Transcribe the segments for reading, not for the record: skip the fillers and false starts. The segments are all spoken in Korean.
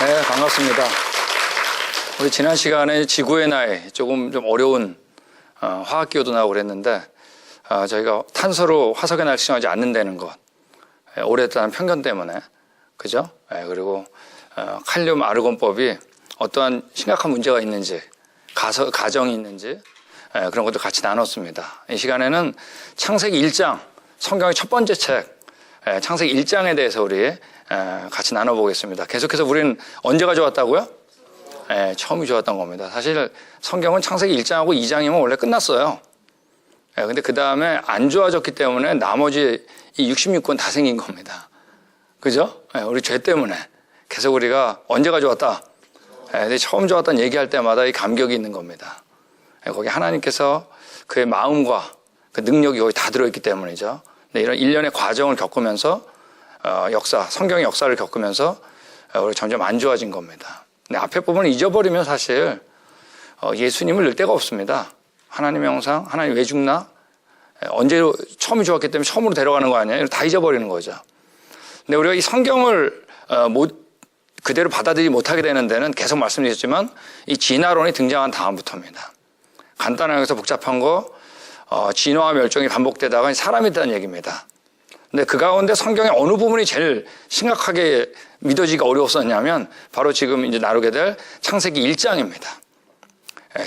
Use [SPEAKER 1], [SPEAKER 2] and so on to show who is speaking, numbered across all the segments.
[SPEAKER 1] 네, 반갑습니다. 우리 지난 시간에 지구의 나이 좀 어려운 화학기호도 나오고 그랬는데 저희가 탄소로 화석의 나이를 측정하지 않는다는 것, 오래됐다는 편견 때문에, 그죠? 그리고 칼륨 아르곤법이 어떠한 심각한 문제가 있는지, 가정이 있는지 그런 것도 같이 나눴습니다. 이 시간에는 창세기 1장, 성경의 첫 번째 책 창세기 1장에 대해서 우리 같이 나눠보겠습니다. 계속해서 우리는 언제 가져왔다고요? 처음이 좋았던 겁니다. 사실 성경은 창세기 1장하고 2장이면 원래 끝났어요. 근데 그 다음에 안 좋아졌기 때문에 나머지 이 66권 다 생긴 겁니다. 그죠? 우리 죄 때문에 계속 우리가 언제 가져왔다? 근데 처음 좋았다는 얘기할 때마다 이 감격이 있는 겁니다. 거기 하나님께서 그의 마음과 그 능력이 거기 다 들어있기 때문이죠. 근데 이런 일련의 과정을 겪으면서 성경의 역사를 겪으면서 우리 점점 안 좋아진 겁니다. 근데 앞에 부분을 잊어버리면 사실 예수님을 넣을 데가 없습니다. 하나님의 형상, 하나님 왜 죽나? 언제 처음이 좋았기 때문에 처음으로 데려가는 거 아니에요? 다 잊어버리는 거죠. 근데 우리가 이 성경을 그대로 받아들이지 못하게 되는 데는 계속 말씀드렸지만 이 진화론이 등장한 다음부터입니다. 간단하게서 복잡한 거 진화와 멸종이 반복되다가 사람이 있다는 얘기입니다. 근데 그 가운데 성경의 어느 부분이 제일 심각하게 믿어지기가 어려웠었냐면 바로 지금 이제 나누게 될 창세기 1장입니다.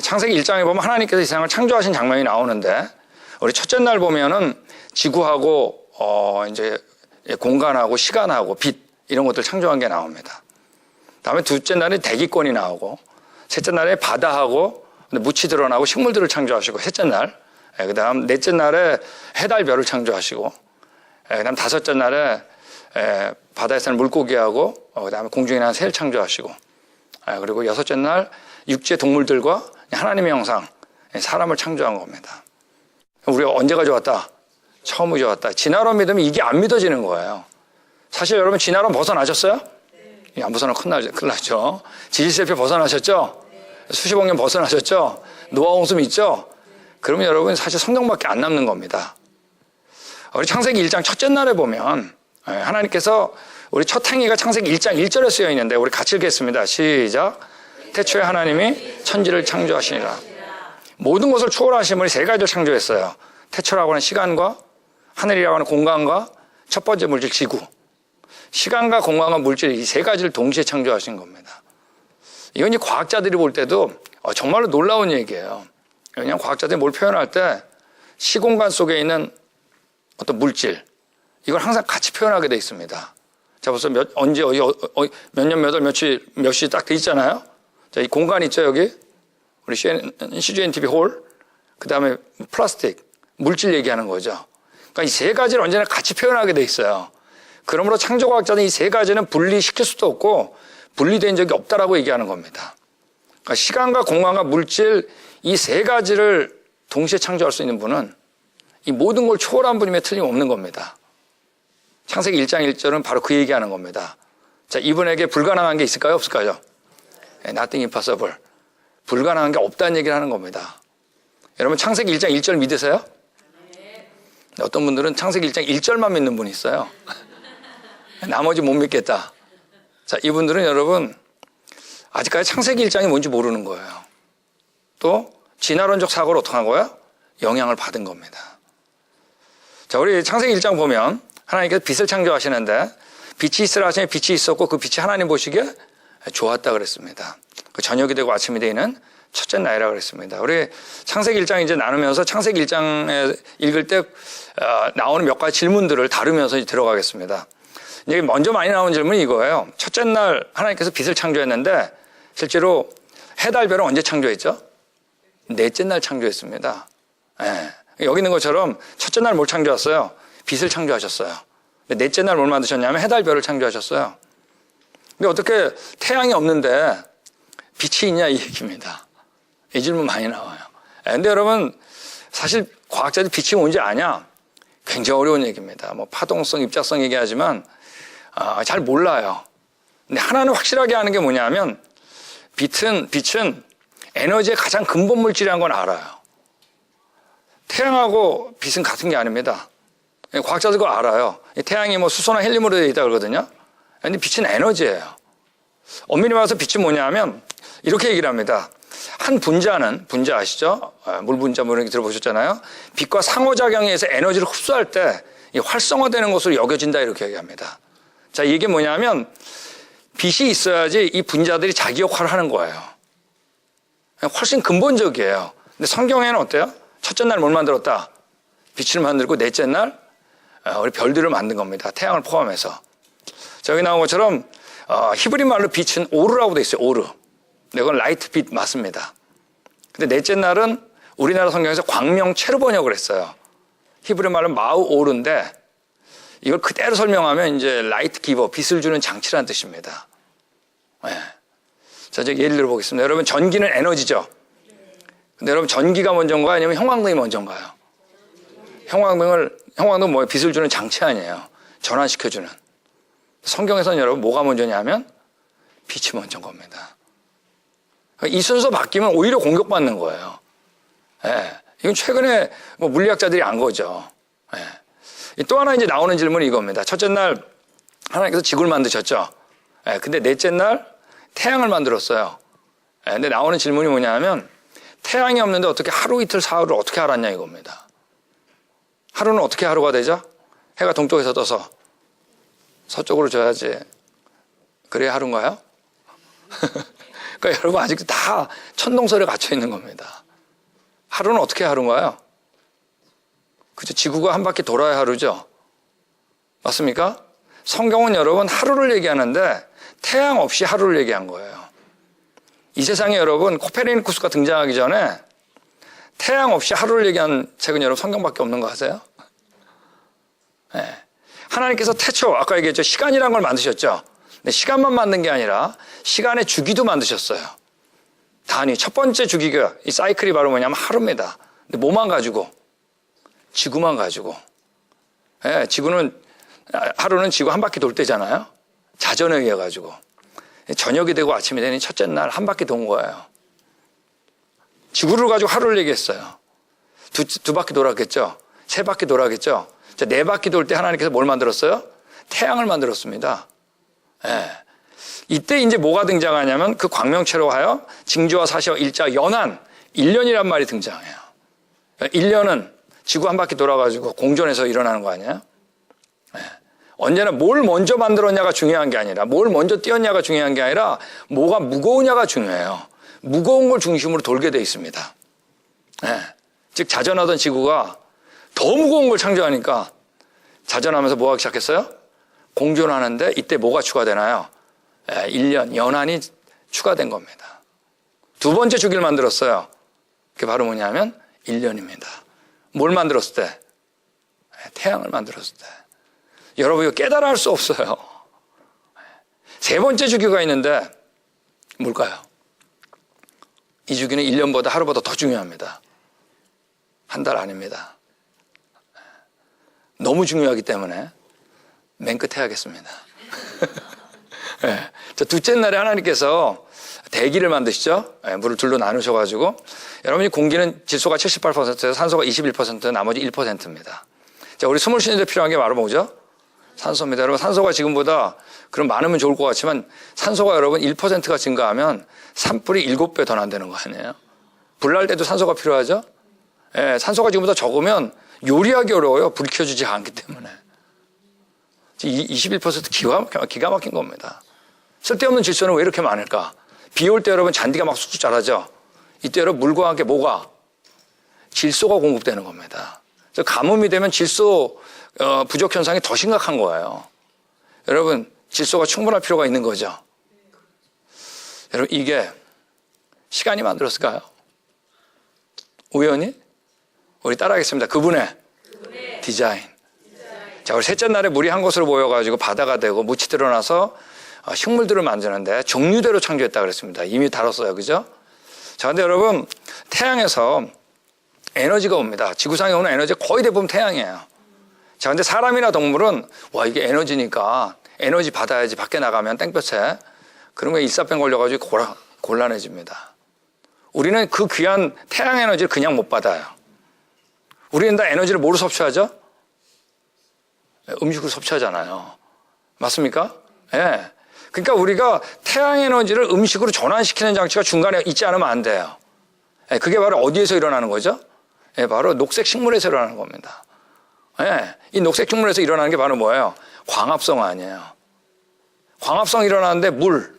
[SPEAKER 1] 창세기 1장에 보면 하나님께서 이 세상을 창조하신 장면이 나오는데 우리 첫째 날 보면은 지구하고 이제 공간하고 시간하고 빛 이런 것들 창조한 게 나옵니다. 다음에 둘째 날에 대기권이 나오고 셋째 날에 바다하고 무치 드러나고 식물들을 창조하시고 셋째 날 그 다음 넷째 날에 해달 별을 창조하시고 그 다음 다섯째 날에 바다에 사는 물고기하고 그 다음에 공중에 나는 새를 창조하시고 그리고 여섯째 날 육지의 동물들과 하나님의 형상 사람을 창조한 겁니다. 우리가 언제 가져왔다? 처음 가져왔다. 진화론 믿으면 이게 안 믿어지는 거예요. 사실 여러분 진화론 벗어나셨어요? 안 벗어나면 큰일 나죠. 지질세표 벗어나셨죠? 수십억 년 벗어나셨죠? 노아 홍수 믿죠? 그러면 여러분 사실 성경밖에 안 남는 겁니다. 우리 창세기 1장 첫째 날에 보면 하나님께서 우리 첫 행위가 창세기 1장 1절에 쓰여 있는데 우리 같이 읽겠습니다. 시작. 태초에 하나님이 천지를 창조하시니라. 모든 것을 초월하심을 세 가지를 창조했어요. 태초라고 하는 시간과 하늘이라고 하는 공간과 첫 번째 물질 지구. 시간과 공간과 물질 이 세 가지를 동시에 창조하신 겁니다. 이건 이 과학자들이 볼 때도 정말로 놀라운 얘기예요. 왜냐하면 과학자들이 뭘 표현할 때 시공간 속에 있는 어떤 물질 이걸 항상 같이 표현하게 돼 있습니다. 자, 벌써 몇 년, 몇 월, 며칠, 몇 시 딱 돼 있잖아요. 자, 이 공간 있죠, 여기? 우리 CGNTV 홀, 그 다음에 플라스틱, 물질 얘기하는 거죠. 그러니까 이 세 가지를 언제나 같이 표현하게 돼 있어요. 그러므로 창조과학자는 이 세 가지는 분리시킬 수도 없고 분리된 적이 없다라고 얘기하는 겁니다. 그러니까 시간과 공간과 물질 이 세 가지를 동시에 창조할 수 있는 분은 이 모든 걸 초월한 분임에 틀림없는 겁니다. 창세기 1장 1절은 바로 그 얘기하는 겁니다. 자, 이분에게 불가능한 게 있을까요? 없을까요? Nothing impossible. 불가능한 게 없다는 얘기를 하는 겁니다. 여러분 창세기 1장 1절 믿으세요? 어떤 분들은 창세기 1장 1절만 믿는 분이 있어요. 나머지 못 믿겠다. 자, 이분들은 여러분 아직까지 창세기 1장이 뭔지 모르는 거예요. 또 진화론적 사고를 어떻게 한 거예요? 영향을 받은 겁니다. 자, 우리 창세기 1장 보면 하나님께서 빛을 창조하시는데 빛이 있으라 하시니 빛이 있었고 그 빛이 하나님 보시기에 좋았다 그랬습니다. 그 저녁이 되고 아침이 되는 첫째 날이라고 그랬습니다. 우리 창세기 1장 이제 나누면서 창세기 1장에 읽을 때 나오는 몇 가지 질문들을 다루면서 들어가겠습니다. 이제 먼저 많이 나오는 질문이 이거예요. 첫째 날 하나님께서 빛을 창조했는데 실제로 해달 별은 언제 창조했죠? 넷째 날 창조했습니다. 여기 있는 것처럼 첫째 날 뭘 창조했어요? 빛을 창조하셨어요. 넷째 날 뭘 만드셨냐면 해달 별을 창조하셨어요. 근데 어떻게 태양이 없는데 빛이 있냐 이 얘기입니다. 이 질문 많이 나와요. 근데 여러분 사실 과학자들이 빛이 뭔지 아냐? 굉장히 어려운 얘기입니다. 뭐 파동성, 입자성 얘기하지만 잘 몰라요. 근데 하나는 확실하게 아는 게 뭐냐면 빛은 에너지의 가장 근본 물질이라는 건 알아요. 태양하고 빛은 같은 게 아닙니다. 과학자들 그거 알아요. 태양이 뭐 수소나 헬륨으로 되어 있다 그러거든요. 근데 빛은 에너지예요. 엄밀히 말해서 빛이 뭐냐면 이렇게 얘기를 합니다. 한 분자는, 분자 아시죠? 물 분자 뭐 이런 게 들어보셨잖아요. 빛과 상호작용에 의해서 에너지를 흡수할 때 활성화되는 것으로 여겨진다 이렇게 얘기합니다. 자, 이게 뭐냐면 빛이 있어야지 이 분자들이 자기 역할을 하는 거예요. 훨씬 근본적이에요. 근데 성경에는 어때요? 첫째 날 뭘 만들었다? 빛을 만들고 넷째 날 우리 별들을 만든 겁니다. 태양을 포함해서. 자, 여기 나온 것처럼 히브리 말로 빛은 오르라고 돼 있어요. 오르. 이건 라이트 빛 맞습니다. 근데 넷째 날은 우리나라 성경에서 광명 체르번이라고 그랬어요. 히브리 말로 마우 오르인데 이걸 그대로 설명하면 이제 라이트 기버, 빛을 주는 장치라는 뜻입니다. 네. 자, 이제 예를 들어 보겠습니다. 여러분, 전기는 에너지죠? 근데 여러분, 전기가 먼저인가요? 아니면 형광등이 먼저인가요? 형광등 뭐예요? 빛을 주는 장치 아니에요. 전환시켜주는. 성경에서는 여러분, 뭐가 먼저냐면 빛이 먼저인 겁니다. 이 순서 바뀌면 오히려 공격받는 거예요. 네. 이건 최근에 뭐 물리학자들이 안 거죠. 네. 또 하나 이제 나오는 질문이 이겁니다. 첫째 날 하나님께서 지구를 만드셨죠. 네. 근데 넷째 날 태양을 만들었어요. 네. 근데 나오는 질문이 뭐냐면 태양이 없는데 어떻게 하루 이틀 사흘을 어떻게 알았냐 이겁니다. 하루는 어떻게 하루가 되죠? 해가 동쪽에서 떠서 서쪽으로 져야지. 그래야 하루인가요? 그러니까 여러분 아직도 다 천동설에 갇혀 있는 겁니다. 하루는 어떻게 하루인가요? 그죠? 지구가 한 바퀴 돌아야 하루죠? 맞습니까? 성경은 여러분 하루를 얘기하는데 태양 없이 하루를 얘기한 거예요. 이 세상에 여러분 코페르니쿠스가 등장하기 전에 태양 없이 하루를 얘기한 책은 여러분 성경밖에 없는 거 아세요? 네. 하나님께서 태초, 아까 얘기했죠. 시간이란 걸 만드셨죠. 근데 시간만 만든 게 아니라 시간의 주기도 만드셨어요. 단위, 첫 번째 주기가, 이 사이클이 바로 뭐냐면 하루입니다. 근데 뭐만 가지고? 지구만 가지고. 네, 하루는 지구 한 바퀴 돌 때잖아요. 자전에 의해 가지고. 저녁이 되고 아침이 되니 첫째 날 한 바퀴 돈 거예요. 지구를 가지고 하루를 얘기했어요. 두 바퀴 돌았겠죠? 세 바퀴 돌았겠죠? 자, 네 바퀴 돌 때 하나님께서 뭘 만들었어요? 태양을 만들었습니다. 예. 이때 이제 뭐가 등장하냐면 그 광명체로 하여 징조와 사시와 일자 연한 1년이란 말이 등장해요. 1년은 지구 한 바퀴 돌아가지고 공전에서 일어나는 거 아니에요? 예. 언제나 뭘 먼저 만들었냐가 중요한 게 아니라 뭘 먼저 띄었냐가 중요한 게 아니라 뭐가 무거우냐가 중요해요. 무거운 걸 중심으로 돌게 돼 있습니다. 예. 즉 자전하던 지구가 더 무거운 걸 창조하니까 자전하면서 뭐 하기 시작했어요? 공존하는데 이때 뭐가 추가되나요? 1년, 연한이 추가된 겁니다. 두 번째 주기를 만들었어요. 그게 바로 뭐냐면 1년입니다. 뭘 만들었을 때? 태양을 만들었을 때. 여러분 이거 깨달아 할 수 없어요. 세 번째 주기가 있는데 뭘까요? 이 주기는 1년보다 하루보다 더 중요합니다. 한 달 아닙니다. 너무 중요하기 때문에 맨 끝에 하겠습니다. 네. 자, 둘째 날에 하나님께서 대기를 만드시죠. 네, 물을 둘로 나누셔가지고 여러분이 공기는 질소가 78%에서 산소가 21%, 나머지 1%입니다. 자, 우리 숨을 쉬는 데 필요한 게 바로 뭐죠? 산소입니다. 여러분 산소가 지금보다 그럼 많으면 좋을 것 같지만 산소가 여러분 1%가 증가하면 산불이 7배 더 난다는 거 아니에요? 불날 때도 산소가 필요하죠? 네, 산소가 지금보다 적으면 요리하기 어려워요. 불 켜주지 않기 때문에. 21% 기가 막힌 겁니다. 쓸데없는 질소는 왜 이렇게 많을까? 비 올 때 여러분 잔디가 막 쑥쑥 자라죠? 이때 여러분 물과 함께 뭐가? 질소가 공급되는 겁니다. 그래서 가뭄이 되면 질소 부족 현상이 더 심각한 거예요. 여러분 질소가 충분할 필요가 있는 거죠. 여러분 이게 시간이 만들었을까요? 우연히? 우리 따라하겠습니다. 그분의 디자인. 자, 우리 셋째 날에 물이 한 곳으로 모여가지고 바다가 되고 묻이 드러나서 식물들을 만드는데 종류대로 창조했다 그랬습니다. 이미 다뤘어요. 그죠? 자, 근데 여러분 태양에서 에너지가 옵니다. 지구상에 오는 에너지 거의 대부분 태양이에요. 자, 근데 사람이나 동물은 와 이게 에너지니까 에너지 받아야지 밖에 나가면 땡볕에 그런 거에 일사병 걸려가지고 곤란해집니다. 우리는 그 귀한 태양 에너지를 그냥 못 받아요. 우리는 다 에너지를 뭐로 섭취하죠? 음식으로 섭취하잖아요. 맞습니까? 예. 그러니까 우리가 태양 에너지를 음식으로 전환시키는 장치가 중간에 있지 않으면 안 돼요. 그게 바로 어디에서 일어나는 거죠? 바로 녹색 식물에서 일어나는 겁니다. 이 녹색 식물에서 일어나는 게 바로 뭐예요? 광합성 아니에요. 광합성이 일어나는데 물,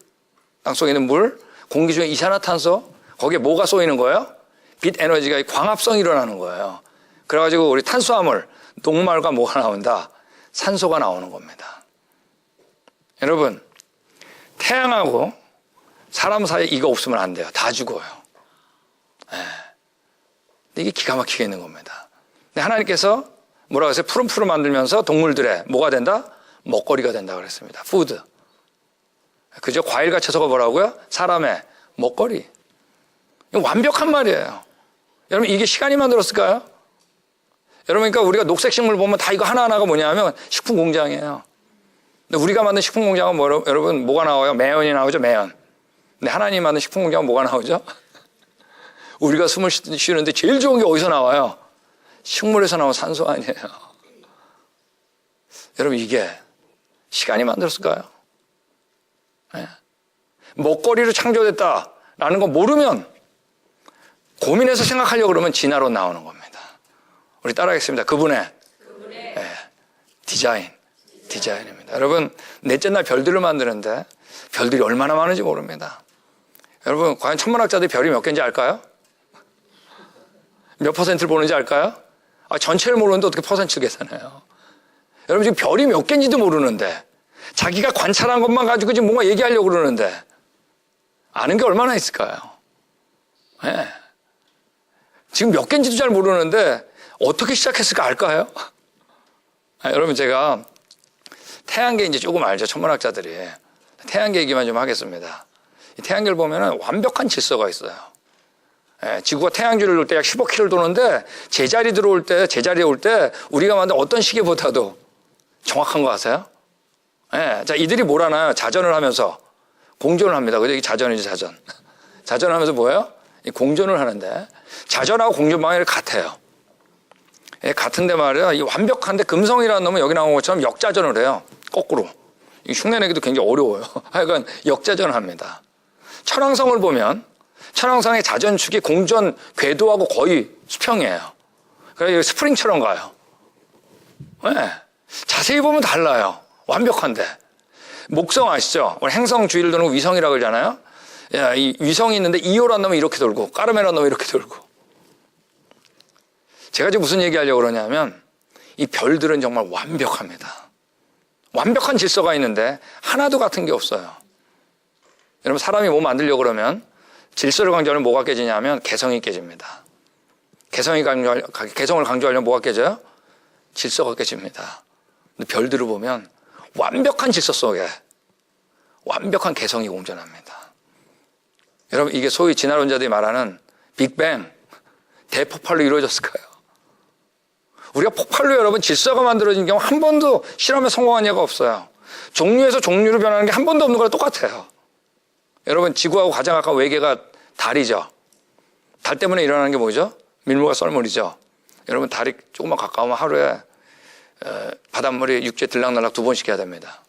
[SPEAKER 1] 땅속에 있는 물, 공기 중에 이산화탄소, 거기에 뭐가 쏘이는 거예요? 빛 에너지가 광합성이 일어나는 거예요. 그래가지고 우리 탄수화물, 녹말과 뭐가 나온다? 산소가 나오는 겁니다. 여러분, 태양하고 사람 사이에 이거 없으면 안 돼요. 다 죽어요. 이게 기가 막히게 있는 겁니다. 근데 하나님께서 뭐라고 했어요? 푸른푸른 만들면서 동물들의 뭐가 된다? 먹거리가 된다 그랬습니다. 푸드. 그죠? 과일과 채소가 뭐라고요? 사람의 먹거리. 이거 완벽한 말이에요. 여러분, 이게 시간이 만들었을까요? 여러분, 그러니까 우리가 녹색 식물 보면 다 이거 하나하나가 뭐냐면 식품 공장이에요. 근데 우리가 만든 식품 공장은 여러분, 뭐가 나와요? 매연이 나오죠, 매연. 근데 하나님 만든 식품 공장은 뭐가 나오죠? 우리가 숨을 쉬는데 제일 좋은 게 어디서 나와요? 식물에서 나온 산소 아니에요. 여러분, 이게 시간이 만들었을까요? 네. 먹거리로 창조됐다라는 거 모르면 고민해서 생각하려고 그러면 진화로 나오는 겁니다. 우리 따라하겠습니다. 그분의 디자인입니다. 여러분, 넷째 날 별들을 만드는데 별들이 얼마나 많은지 모릅니다. 여러분, 과연 천문학자들이 별이 몇 개인지 알까요? 몇 퍼센트를 보는지 알까요? 전체를 모르는데 어떻게 퍼센트를 계산해요? 여러분, 지금 별이 몇 개인지도 모르는데 자기가 관찰한 것만 가지고 지금 뭔가 얘기하려고 그러는데 아는 게 얼마나 있을까요? 네. 지금 몇 개인지도 잘 모르는데 어떻게 시작했을까 알까요? 여러분, 제가 태양계 이제 조금 알죠, 천문학자들이. 태양계 얘기만 좀 하겠습니다. 이 태양계를 보면은 완벽한 질서가 있어요. 지구가 태양주를 돌 때 약 15km를 도는데 제자리에 올 때 우리가 만든 어떤 시계보다도 정확한 거 아세요? 자, 이들이 뭘 하나요? 자전을 하면서 공전을 합니다. 그죠? 이게 자전이죠, 자전. 자전을 하면서 뭐예요? 공전을 하는데 자전하고 공전 방향이 같아요. 같은데 말이야, 이 완벽한데 금성이라는 놈은 여기 나온 것처럼 역자전을 해요. 거꾸로. 이 흉내내기도 굉장히 어려워요. 하여간 역자전을 합니다. 천왕성을 보면 천왕성의 자전축이 공전 궤도하고 거의 수평이에요. 그래서 스프링처럼 가요. 네. 자세히 보면 달라요. 완벽한데. 목성 아시죠? 우리 행성 주위를 도는 위성이라고 그러잖아요. 이 위성이 있는데 이오라는 놈은 이렇게 돌고 까르메라는 놈은 이렇게 돌고. 제가 지금 무슨 얘기하려고 그러냐면 이 별들은 정말 완벽합니다. 완벽한 질서가 있는데 하나도 같은 게 없어요. 여러분, 사람이 뭐 만들려고 그러면 질서를 강조하면 뭐가 깨지냐면 개성이 깨집니다. 개성을 강조하려면 뭐가 깨져요? 질서가 깨집니다. 근데 별들을 보면 완벽한 질서 속에 완벽한 개성이 공존합니다. 여러분, 이게 소위 진화론자들이 말하는 빅뱅, 대폭발로 이루어졌을까요? 우리가 폭발로 여러분 질서가 만들어진 경우 한 번도 실험에 성공한 예가 없어요. 종류에서 종류로 변하는 게 한 번도 없는 거랑 똑같아요. 여러분, 지구하고 가장 가까운 외계가 달이죠. 달 때문에 일어나는 게 뭐죠? 밀물과 썰물이죠. 여러분, 달이 조금만 가까우면 하루에 바닷물이 육지에 들락날락 2번씩 해야 됩니다.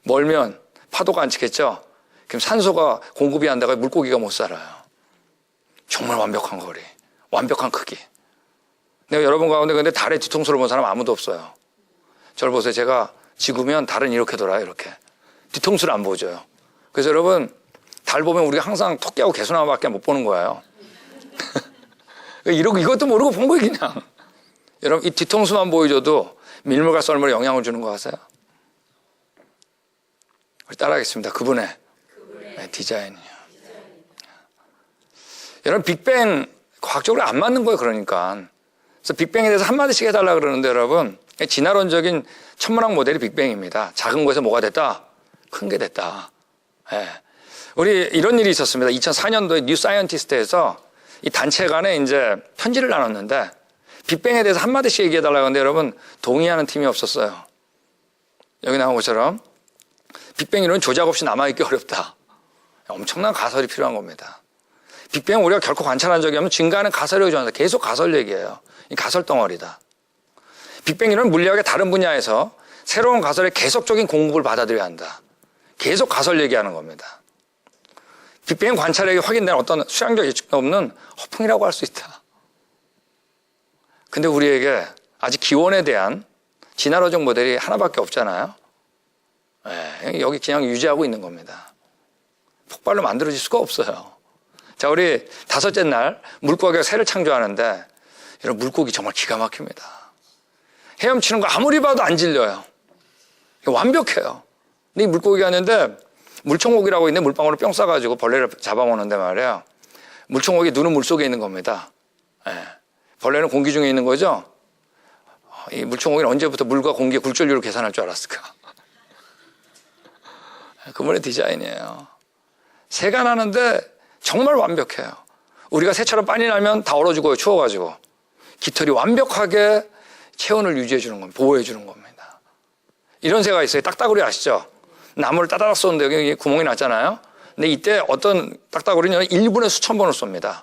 [SPEAKER 1] 멀면 파도가 안 치겠죠? 그럼 산소가 공급이 안 돼서 물고기가 못 살아요. 정말 완벽한 거리, 완벽한 크기. 내가 여러분 가운데 근데 달의 뒤통수를 본 사람 아무도 없어요. 저를 보세요. 제가 지구면 달은 이렇게 돌아요. 이렇게. 뒤통수를 안 보여줘요. 그래서 여러분, 달 보면 우리가 항상 토끼하고 개수나무밖에 못 보는 거예요. 이것도 모르고 본 거예요, 그냥. 여러분, 이 뒤통수만 보여줘도 밀물과 썰물에 영향을 주는 거 아세요? 우리 따라하겠습니다. 그분의 디자인이요. 여러분, 빅뱅 과학적으로 안 맞는 거예요, 그러니까. 그래서 빅뱅에 대해서 한마디씩 해달라 그러는데 여러분, 진화론적인 천문학 모델이 빅뱅입니다. 작은 거에서 뭐가 됐다? 큰 게 됐다. 예. 우리 이런 일이 있었습니다. 2004년도에 뉴 사이언티스트에서 이 단체 간에 이제 편지를 나눴는데 빅뱅에 대해서 한마디씩 얘기해달라고 하는데 여러분, 동의하는 팀이 없었어요. 여기 나온 것처럼 빅뱅 이론은 조작 없이 남아있기 어렵다. 엄청난 가설이 필요한 겁니다. 빅뱅은 우리가 결코 관찰한 적이 없는 증가하는 가설이라고 전한다. 계속 가설 얘기예요. 이 가설 덩어리다. 빅뱅 이론은 물리학의 다른 분야에서 새로운 가설의 계속적인 공급을 받아들여야 한다. 계속 가설 얘기하는 겁니다. 빅뱅 관찰력이 확인된 어떤 수량적 예측도 없는 허풍이라고 할 수 있다. 근데 우리에게 아직 기원에 대한 진화론적 모델이 하나밖에 없잖아요. 여기 그냥 유지하고 있는 겁니다. 폭발로 만들어질 수가 없어요. 자, 우리 다섯째 날 물고기가 새를 창조하는데 이런 물고기 정말 기가 막힙니다. 헤엄치는 거 아무리 봐도 안 질려요. 완벽해요. 근데 이 물고기가 있는데 물총고기라고 있는데 물방울을 뿅 싸가지고 벌레를 잡아먹는데 말이에요. 물총고기 눈은 물속에 있는 겁니다. 벌레는 공기 중에 있는 거죠. 이 물총고기는 언제부터 물과 공기의 굴절율을 계산할 줄 알았을까? 그분의 디자인이에요. 새가 나는데 정말 완벽해요. 우리가 새처럼 빨리 나면 다 얼어 죽어요. 추워가지고. 깃털이 완벽하게 체온을 유지해 주는 겁니다. 보호해 주는 겁니다. 이런 새가 있어요. 딱따구리 아시죠? 나무를 따다닥 쏘는데 여기 구멍이 났잖아요. 근데 이때 어떤 딱따구리는 1분에 수천 번을 쏩니다.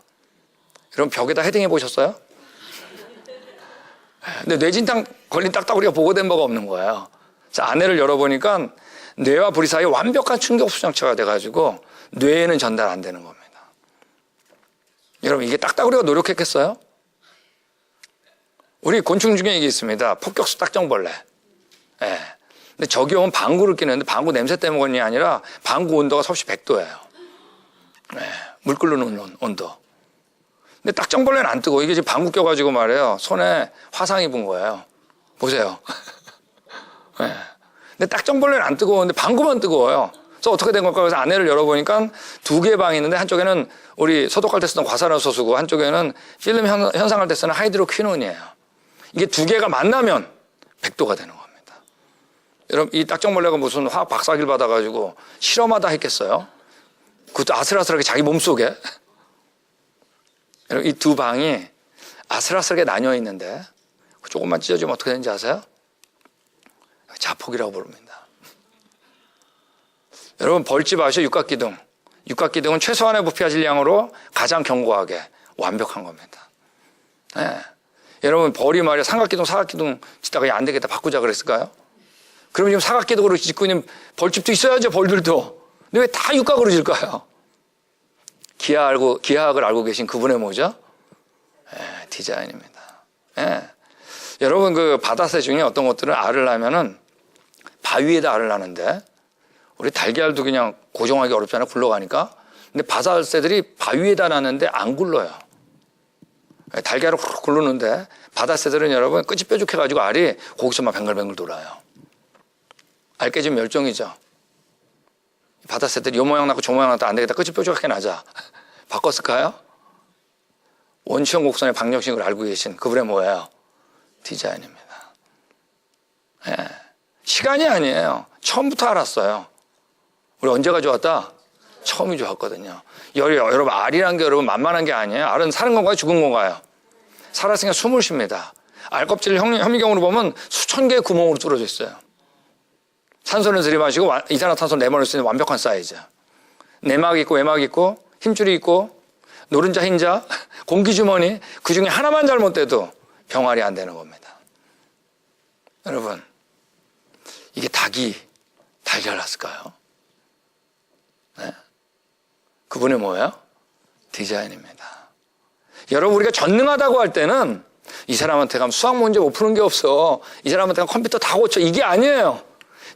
[SPEAKER 1] 그럼 벽에다 헤딩해 보셨어요? 근데 뇌진탕 걸린 딱따구리가 보고된 바가 없는 거예요. 자, 안에를 열어보니까 뇌와 부리 사이에 완벽한 충격 수정체가 돼가지고 뇌에는 전달 안 되는 겁니다. 여러분, 이게 딱따구리가 노력했겠어요? 우리 곤충 중에 이게 있습니다. 폭격수 딱정벌레. 근데 저기 오면 방구를 끼는데 방구 냄새 때문이 아니라 방구 온도가 섭씨 100도예요. 물 끓는 온도. 근데 딱정벌레는 안 뜨고 이게 지금 방구 껴가지고 말이에요. 손에 화상 입은 거예요. 보세요. 근데 딱정벌레는 안 뜨거운데 방구만 뜨거워요. 그래서 어떻게 된 걸까? 그래서 안에를 열어보니까 두 개의 방이 있는데 한쪽에는 우리 소독할 때 쓰던 과산화소수고 한쪽에는 필름 현상할 때 쓰는 하이드로퀴논이에요. 이게 두 개가 만나면 100도가 되는 겁니다. 여러분, 이 딱정벌레가 무슨 화학 박사기를 받아가지고 실험하다 했겠어요? 그것도 아슬아슬하게 자기 몸속에. 이 두 방이 아슬아슬하게 나뉘어 있는데 조금만 찢어지면 어떻게 되는지 아세요? 자폭이라고 부릅니다. 여러분, 벌집 아시죠? 육각기둥. 육각기둥은 최소한의 부피와 질량으로 가장 견고하게 완벽한 겁니다. 여러분, 벌이 말이야 삼각기둥, 사각기둥 짓다가 안 되겠다 바꾸자 그랬을까요? 그럼 지금 사각기둥으로 짓고 있는 벌집도 있어야죠, 벌들도. 근데 왜 다 육각으로 질까요? 기하학을 알고 계신 그분의 뭐죠? 디자인입니다. 여러분, 그 바다새 중에 어떤 것들은 알을 낳으면은 바위에다 알을 낳는데 우리 달걀도 그냥 고정하기 어렵잖아요. 굴러가니까. 근데 바다새들이 바위에다 낳는데 안 굴러요. 달걀을 훅 굴르는데 바다새들은 여러분 끝이 뾰족해가지고 알이 거기서 막 뱅글뱅글 돌아요. 알 깨지면 멸종이죠. 바다새들이 요 모양 낳고 저 모양 낳고 안 되겠다. 끝이 뾰족하게 나자. 바꿨을까요? 원시형 곡선의 방정식을 알고 계신 그분의 뭐예요? 디자인입니다. 시간이 아니에요. 처음부터 알았어요. 우리 언제가 좋았다? 처음이 좋았거든요. 여러분, 알이란 게 여러분 만만한 게 아니에요. 알은 사는 건가요? 죽은 건가요? 살았으니까 숨을 쉽니다. 알 껍질을 현미경으로 보면 수천 개의 구멍으로 뚫어져 있어요. 산소를 들이마시고 이산화탄소를 내보낼 수 있는 완벽한 사이즈. 내막 있고 외막 있고 힘줄이 있고 노른자 흰자 공기주머니, 그중에 하나만 잘못돼도 병아리 안 되는 겁니다. 여러분, 이게 닭이 달걀 낳았을까요? 그분이 뭐예요? 디자인입니다. 여러분, 우리가 전능하다고 할 때는 이 사람한테 가면 수학 문제 못 푸는 게 없어, 이 사람한테 가면 컴퓨터 다 고쳐, 이게 아니에요.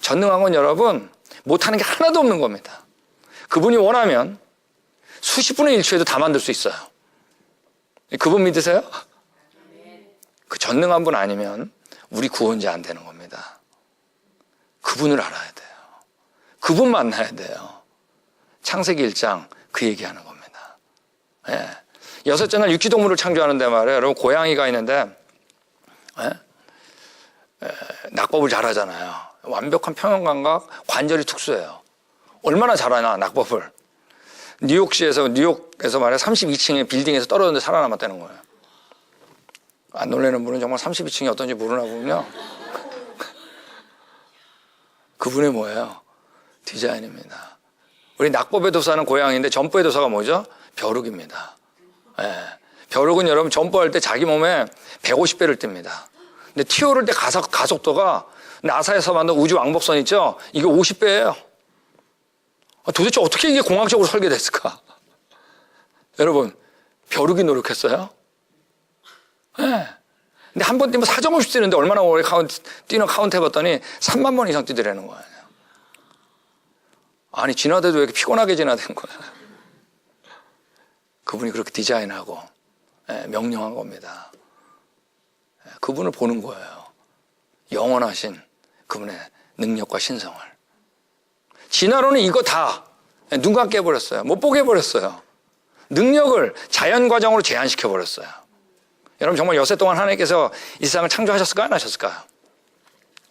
[SPEAKER 1] 전능한 건 여러분 못하는 게 하나도 없는 겁니다. 그분이 원하면 수십 분의 1초에도 다 만들 수 있어요. 그분 믿으세요? 그 전능한 분 아니면 우리 구원자 안 되는 겁니다. 그분을 알아야 돼요. 그분 만나야 돼요. 창세기 1장 그 얘기하는 겁니다. 여섯째 날 육지동물을 창조하는데 말이에요. 여러분, 고양이가 있는데 낙법을 잘하잖아요. 완벽한 평형감각, 관절이 특수해요. 얼마나 잘하나 낙법을. 뉴욕에서 말이야 32층의 빌딩에서 떨어졌는데 살아남았다는 거예요. 안 놀라는 분은 정말 32층이 어떤지 모르나 보군요. 그분이 뭐예요? 디자인입니다. 우리 낙법의 도사는 고양이인데 점프의 도사가 뭐죠? 벼룩입니다. 벼룩은 여러분 점프할 때 자기 몸에 150배를 띱니다. 근데 튀어오를 때 가속도가 나사에서 만든 우주 왕복선 있죠? 이게 50배예요. 도대체 어떻게 이게 공학적으로 설계됐을까? 여러분, 벼룩이 노력했어요? 네. 근데 한 번 뛰면 사정없이 뛰는데 얼마나 오래 뛰는 카운트 해봤더니 3만 번 이상 뛰더라는 거예요. 아니, 진화대도 왜 이렇게 피곤하게 진화된 거야? 그분이 그렇게 디자인하고 명령한 겁니다. 그분을 보는 거예요. 영원하신 그분의 능력과 신성을. 진화론은 이거 다 눈 감게 해버렸어요. 못 보게 해버렸어요. 능력을 자연 과정으로 제한시켜버렸어요. 여러분, 정말 여세 동안 하나님께서 이 세상을 창조하셨을까요? 안 하셨을까요?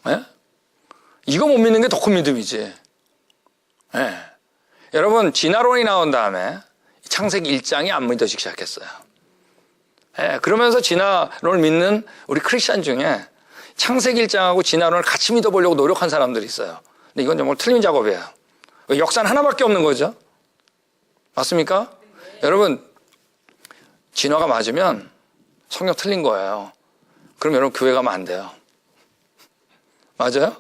[SPEAKER 1] 예? 이거 못 믿는 게 더 큰 믿음이지. 예. 여러분, 진화론이 나온 다음에 창세기 1장이 안 믿어지기 시작했어요. 예. 그러면서 진화론을 믿는 우리 크리스찬 중에 창세기 1장하고 진화론을 같이 믿어보려고 노력한 사람들이 있어요. 근데 이건 정말 틀린 작업이에요. 역사는 하나밖에 없는 거죠. 맞습니까? 여러분, 진화가 맞으면 성경 틀린 거예요. 그럼 여러분 교회 가면 안 돼요. 맞아요?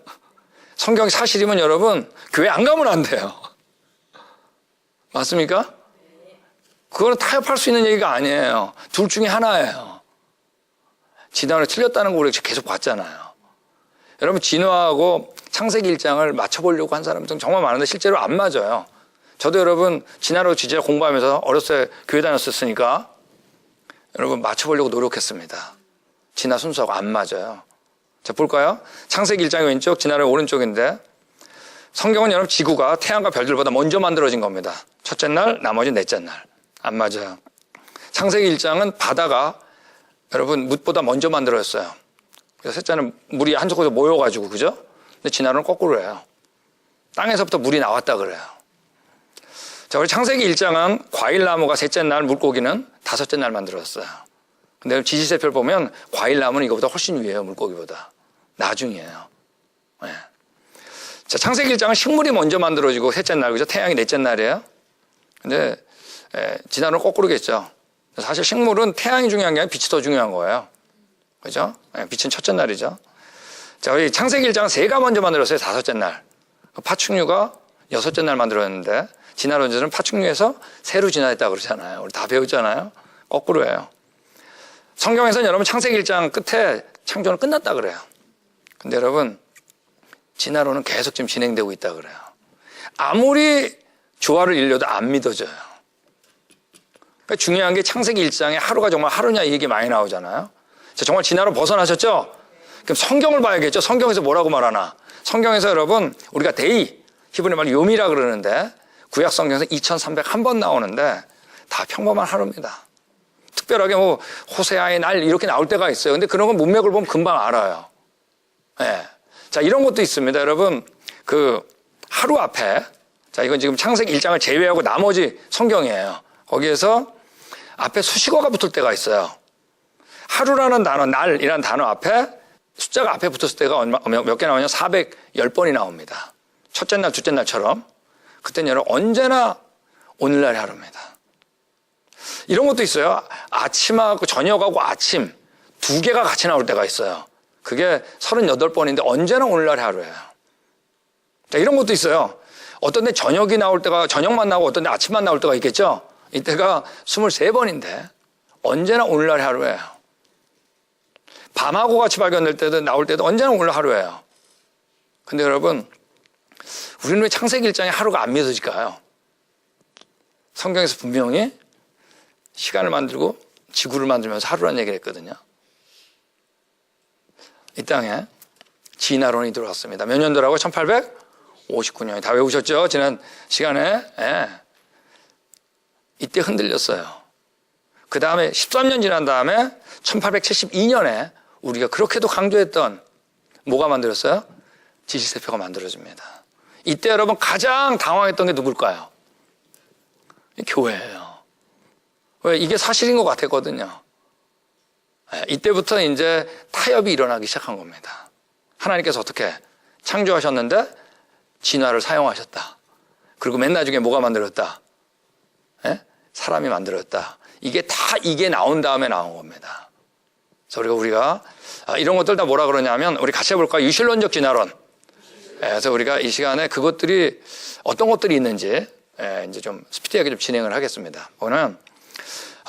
[SPEAKER 1] 성경이 사실이면 여러분 교회 안 가면 안 돼요. 맞습니까? 그거는 타협할 수 있는 얘기가 아니에요. 둘 중에 하나예요. 진화를 틀렸다는 거 우리가 계속 봤잖아요. 여러분, 진화하고 창세기 1장을 맞춰보려고 한 사람들은 정말 많은데 실제로 안 맞아요. 저도 여러분 진화로 진짜 공부하면서 어렸을 때 교회 다녔었으니까 여러분 맞춰보려고 노력했습니다. 진화 순서가 안 맞아요. 자, 볼까요? 창세기 1장이 왼쪽, 진화론이 오른쪽인데 성경은 여러분 지구가 태양과 별들보다 먼저 만들어진 겁니다. 첫째 날, 나머지 넷째 날. 안 맞아요. 창세기 1장은 바다가 여러분 뭇보다 먼저 만들어졌어요. 그래서 셋째는 물이 한쪽에서 모여가지고, 그죠? 근데 진화론은 거꾸로 해요. 땅에서부터 물이 나왔다 그래요. 자, 우리 창세기 1장은 과일나무가 셋째 날, 물고기는 다섯째 날 만들어졌어요. 근데 지지세표를 보면 과일나무는 이거보다 훨씬 위에요, 물고기보다. 나중이에요. 네. 자, 창세기 1장은 식물이 먼저 만들어지고 셋째 날, 그죠? 태양이 넷째 날이에요. 근데 진화론은 거꾸로겠죠. 사실 식물은 태양이 중요한 게 아니라 빛이 더 중요한 거예요. 그죠? 빛은 첫째 날이죠. 자, 우리 창세기 1장은 새가 먼저 만들었어요, 다섯째 날. 파충류가 여섯째 날 만들었는데 진화론자는 파충류에서 새로 진화했다고 그러잖아요. 우리 다 배웠잖아요. 거꾸로예요. 성경에서는 여러분 창세기 1장 끝에 창조는 끝났다 그래요. 근데 여러분 진화론은 계속 지금 진행되고 있다 그래요. 아무리 조화를 이루려도 안 믿어져요. 그러니까 중요한 게 창세기 1장에 하루가 정말 하루냐 이 얘기 많이 나오잖아요. 자, 정말 진화론 벗어나셨죠? 그럼 성경을 봐야겠죠. 성경에서 뭐라고 말하나. 성경에서 여러분 우리가 데이, 히브리 말 요미라 그러는데 구약 성경에서 2301번 나오는데 다 평범한 하루입니다. 특별하게 뭐 호세아의 날 이렇게 나올 때가 있어요. 근데 그런 건 문맥을 보면 금방 알아요. 네. 자, 이런 것도 있습니다. 여러분 그 하루 앞에, 자, 이건 지금 창세기 1장을 제외하고 나머지 성경이에요. 거기에서 앞에 수식어가 붙을 때가 있어요. 하루라는 단어, 날이라는 단어 앞에 숫자가 앞에 붙었을 때가 몇 개 나오냐? 410번이 나옵니다. 첫째 날, 둘째 날처럼. 그때는 여러분 언제나 오늘날의 하루입니다. 이런 것도 있어요. 아침하고 저녁하고 아침 두 개가 같이 나올 때가 있어요. 그게 38번인데 언제나 오늘날의 하루예요. 자, 이런 것도 있어요. 어떤 데 저녁이 나올 때가, 저녁만 나오고 어떤 데 아침만 나올 때가 있겠죠. 이때가 23번인데 언제나 오늘날의 하루예요. 밤하고 같이 발견될 때도 나올 때도 언제나 오늘 하루예요. 근데 여러분 우리는 왜 창세기 1장에 하루가 안 믿어질까요? 성경에서 분명히 시간을 만들고 지구를 만들면서 하루란 얘기를 했거든요. 이 땅에 진화론이 들어왔습니다. 몇 년도라고? 1859년이 다 외우셨죠? 지난 시간에. 예. 이때 흔들렸어요. 그 다음에 13년 지난 다음에 1872년에 우리가 그렇게도 강조했던 뭐가 만들었어요? 지시세표가 만들어집니다. 이때 여러분 가장 당황했던 게 누굴까요? 교회예요. 왜? 이게 사실인 것 같았거든요. 이때부터 이제 타협이 일어나기 시작한 겁니다. 하나님께서 어떻게 창조하셨는데 진화를 사용하셨다. 그리고 맨 나중에 뭐가 만들었다? 사람이 만들었다. 이게 나온 다음에 나온 겁니다. 그래서 우리가 이런 것들 다 뭐라 그러냐면 우리 같이 해볼까요? 유실론적 진화론. 그래서 우리가 이 시간에 그것들이 어떤 것들이 있는지 이제 좀 스피디하게 좀 진행을 하겠습니다. 오늘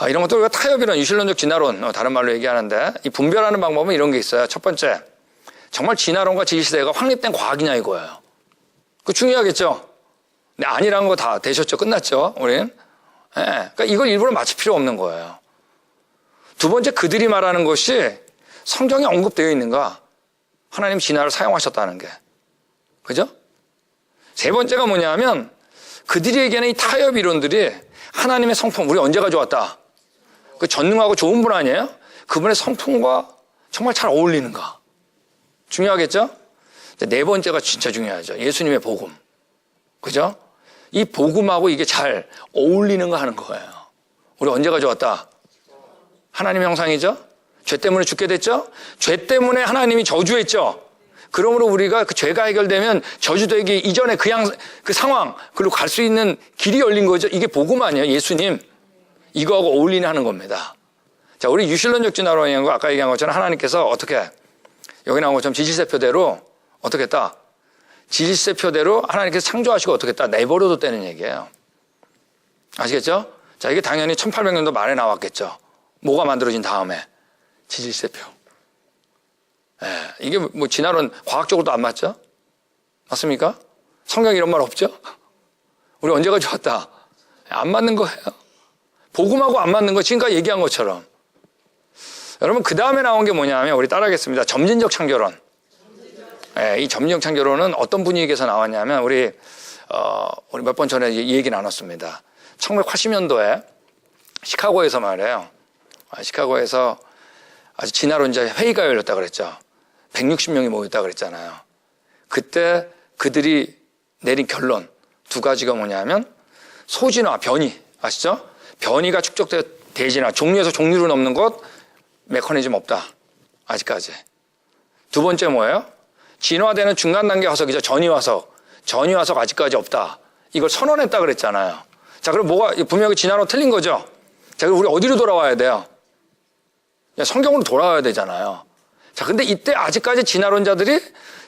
[SPEAKER 1] 이런 것들 우리가 타협이론, 유실론적 진화론, 다른 말로 얘기하는데 이 분별하는 방법은 이런 게 있어요. 첫 번째, 정말 진화론과 지지시대가 확립된 과학이냐 이거예요. 그거 중요하겠죠. 근데 아니라는 거 다 되셨죠? 끝났죠? 우린. 그러니까 이걸 일부러 맞출 필요 없는 거예요. 두 번째, 그들이 말하는 것이 성경에 언급되어 있는가? 하나님 진화를 사용하셨다는 게. 그죠? 세 번째가 뭐냐면 그들이 얘기하는 이 타협 이론들이 하나님의 성품, 우리 언제 가져왔다? 그 전능하고 좋은 분 아니에요? 그분의 성품과 정말 잘 어울리는가? 중요하겠죠? 네 번째가 진짜 중요하죠. 예수님의 복음. 그죠? 이 복음하고 이게 잘 어울리는가 하는 거예요. 우리 언제 가져왔다? 하나님의 형상이죠? 죄 때문에 죽게 됐죠? 죄 때문에 하나님이 저주했죠? 그러므로 우리가 그 죄가 해결되면 저주되기 이전에 그 상황, 그리고 갈 수 있는 길이 열린 거죠. 이게 복음 아니에요? 예수님. 이거하고 어울리는 하는 겁니다. 자, 우리 유실론적 진화론이라는 거 아까 얘기한 것처럼 하나님께서 어떻게, 여기 나온 것처럼 지질세표대로 어떻게 했다? 지질세표대로 하나님께서 창조하시고 어떻게 했다? 내버려도 되는 얘기예요. 아시겠죠? 자, 이게 당연히 1800년도 말에 나왔겠죠. 뭐가 만들어진 다음에? 지질세표. 이게 뭐 진화론 과학적으로도 안 맞죠? 맞습니까? 성경에 이런 말 없죠? 우리 언제 가져왔다? 안 맞는 거예요. 복음하고 안 맞는 거 지금까지 얘기한 것처럼. 여러분 그 다음에 나온 게 뭐냐면 우리 따라하겠습니다. 점진적 창조론. 이 점진적 창조론은 어떤 분위기에서 나왔냐면 우리 몇 번 전에 이 얘기 나눴습니다. 1980년도에 시카고에서 말이에요. 시카고에서 아주 진화론자 회의가 열렸다 그랬죠. 160명이 모였다 그랬잖아요. 그때 그들이 내린 결론 두 가지가 뭐냐면 소진화, 변이 아시죠? 변이가 축적돼 대진화, 종류에서 종류로 넘는 것 메커니즘 없다. 아직까지. 두 번째 뭐예요? 진화되는 중간 단계 화석이죠. 전이화석. 전이화석 아직까지 없다. 이걸 선언했다 그랬잖아요. 자, 그럼 뭐가 분명히 진화론 틀린 거죠? 자, 그럼 우리 어디로 돌아와야 돼요? 성경으로 돌아와야 되잖아요. 자, 근데 이때 아직까지 진화론자들이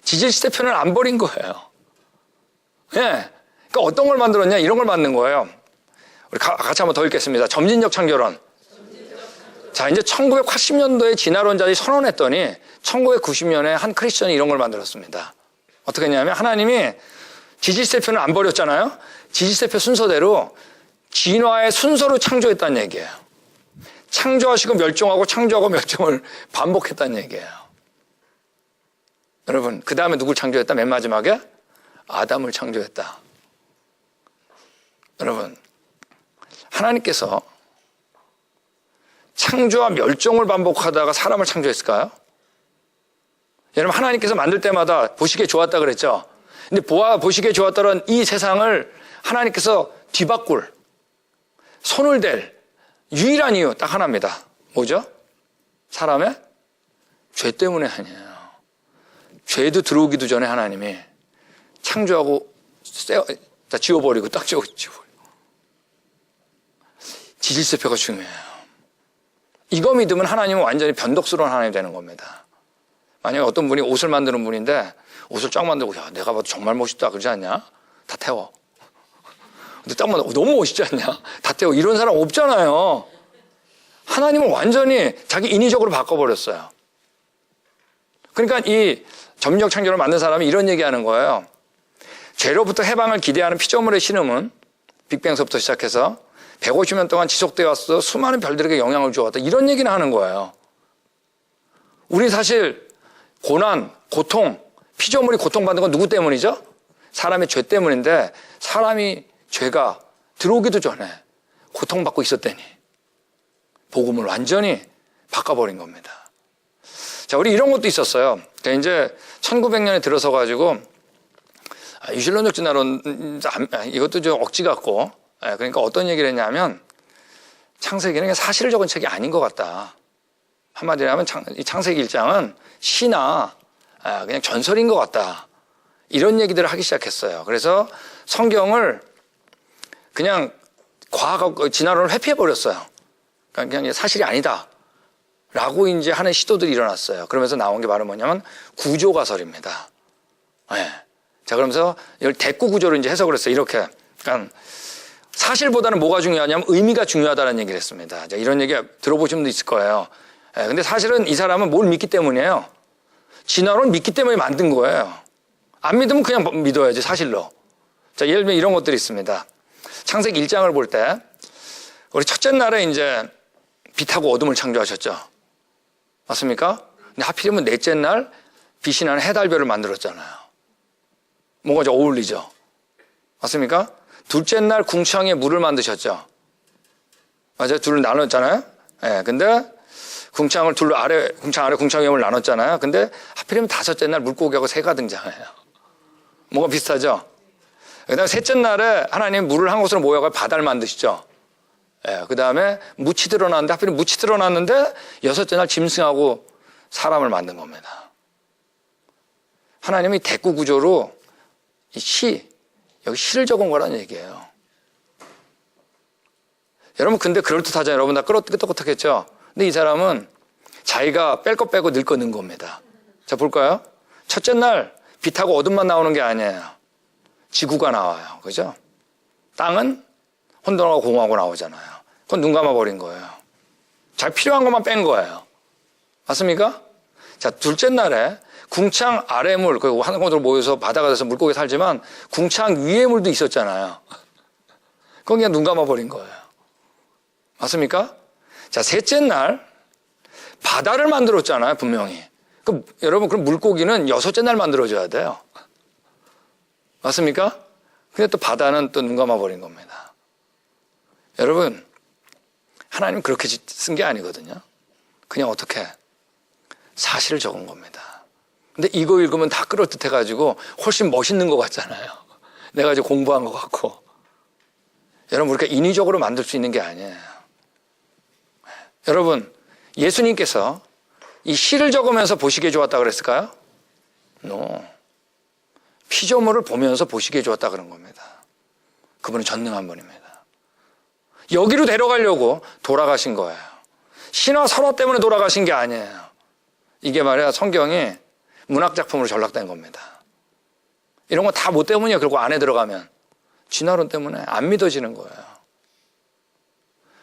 [SPEAKER 1] 지질시대편을 안 버린 거예요. 그러니까 어떤 걸 만들었냐? 이런 걸 만든 거예요. 우리 같이 한번 더 읽겠습니다. 점진적 창조론. 자, 이제 1980년도에 진화론자들이 선언했더니 1990년에 한 크리스천이 이런 걸 만들었습니다. 어떻게 했냐면 하나님이 지질세표는 안 버렸잖아요. 지질세표 순서대로 진화의 순서로 창조했다는 얘기예요. 창조하시고 멸종하고 창조하고 멸종을 반복했다는 얘기예요. 여러분, 그 다음에 누굴 창조했다? 맨 마지막에 아담을 창조했다. 여러분, 하나님께서 창조와 멸종을 반복하다가 사람을 창조했을까요? 여러분, 하나님께서 만들 때마다 보시기에 좋았다 그랬죠? 근데 보시기에 좋았다는 이 세상을 하나님께서 뒤바꿀, 손을 댈 유일한 이유 딱 하나입니다. 뭐죠? 사람의 죄 때문에 아니에요. 죄도 들어오기도 전에 하나님이 창조하고 다 지워버리고 딱 지워버리고. 지질세표가 중요해요. 이거 믿으면 하나님은 완전히 변덕스러운 하나님이 되는 겁니다. 만약에 어떤 분이 옷을 만드는 분인데 옷을 쫙 만들고 야 내가 봐도 정말 멋있다 그러지 않냐? 다 태워. 근데 딱 만들고 너무 멋있지 않냐? 다 태워. 이런 사람 없잖아요. 하나님은 완전히 자기 인위적으로 바꿔버렸어요. 그러니까 이 점진적 창조를 만든 사람이 이런 얘기하는 거예요. 죄로부터 해방을 기대하는 피조물의 신음은 빅뱅서부터 시작해서 150년 동안 지속되어 왔어 수많은 별들에게 영향을 주었다. 이런 얘기는 하는 거예요. 우리 사실 고난, 고통, 피조물이 고통받는 건 누구 때문이죠? 사람의 죄 때문인데 사람이 죄가 들어오기도 전에 고통받고 있었다니 복음을 완전히 바꿔버린 겁니다. 자, 우리 이런 것도 있었어요. 그러니까 이제 1900년에 들어서 가지고 유실론적 진화론 이것도 좀 억지 같고 그러니까 어떤 얘기를 했냐면 창세기는 사실을 적은 책이 아닌 것 같다. 한마디로 하면 이 창세기 1장은 시나 그냥 전설인 것 같다. 이런 얘기들을 하기 시작했어요. 그래서 성경을 그냥 과학 진화론을 회피해버렸어요. 그냥 사실이 아니다. 라고 이제 하는 시도들이 일어났어요. 그러면서 나온 게 바로 뭐냐면 구조가설입니다. 자, 그러면서 이걸 대꾸 구조로 이제 해석을 했어요. 이렇게. 그러니까 사실보다는 뭐가 중요하냐면 의미가 중요하다는 얘기를 했습니다. 자, 이런 얘기 들어보신 분도 있을 거예요. 예, 근데 사실은 이 사람은 뭘 믿기 때문이에요? 진화론을 믿기 때문에 만든 거예요. 안 믿으면 그냥 믿어야지, 사실로. 자, 예를 들면 이런 것들이 있습니다. 창세기 1장을 볼 때, 우리 첫째 날에 이제 빛하고 어둠을 창조하셨죠. 맞습니까? 근데 하필이면 넷째 날 빛이 나는 해달별을 만들었잖아요. 뭔가 좀 어울리죠. 맞습니까? 둘째 날 궁창에 물을 만드셨죠. 맞아요? 둘을 나눴잖아요. 예, 근데 궁창 아래 궁창 위험을 나눴잖아요. 근데 하필이면 다섯째 날 물고기하고 새가 등장해요. 뭔가 비슷하죠? 그 다음에 셋째 날에 하나님 물을 한 곳으로 모여가 바다를 만드시죠. 예, 그 다음에 묻이 드러났는데 하필이면 묻이 드러났는데 여섯째 날 짐승하고 사람을 만든 겁니다. 하나님이 대꾸 구조로 여기 시를 적은 거라는 얘기예요. 여러분, 근데 그럴듯하잖아요. 여러분 다 끄떡끄떡했죠? 근데 이 사람은 자기가 뺄 거 빼고 늘 거 넣은 겁니다. 자, 볼까요? 첫째 날 빛하고 어둠만 나오는 게 아니에요. 지구가 나와요. 그죠? 땅은 혼돈하고 공허하고 나오잖아요. 그건 눈 감아버린 거예요. 잘 필요한 것만 뺀 거예요. 맞습니까? 자, 둘째 날에 궁창 아래 물, 그리고 한 곳으로 모여서 바다가 돼서 물고기 살지만 궁창 위에 물도 있었잖아요. 그건 그냥 눈 감아버린 거예요. 맞습니까? 자, 셋째 날 바다를 만들었잖아요, 분명히. 여러분, 그럼 물고기는 여섯째 날 만들어줘야 돼요. 맞습니까? 근데 또 바다는 또 눈 감아버린 겁니다. 여러분, 하나님 그렇게 쓴 게 아니거든요. 그냥 어떻게 사실을 적은 겁니다. 근데 이거 읽으면 다 그럴듯해가지고 훨씬 멋있는 것 같잖아요. 내가 이제 공부한 것 같고. 여러분, 우리가 인위적으로 만들 수 있는 게 아니에요. 여러분, 예수님께서 이 시를 적으면서 보시기에 좋았다 그랬을까요? No. 피조물을 보면서 보시기에 좋았다 그런 겁니다. 그분은 전능한 분입니다. 여기로 데려가려고 돌아가신 거예요. 신화 설화 때문에 돌아가신 게 아니에요. 이게 말이야, 성경이 문학작품으로 전락된 겁니다. 이런 거 다 뭐 때문이야? 그리고 안에 들어가면 진화론 때문에 안 믿어지는 거예요.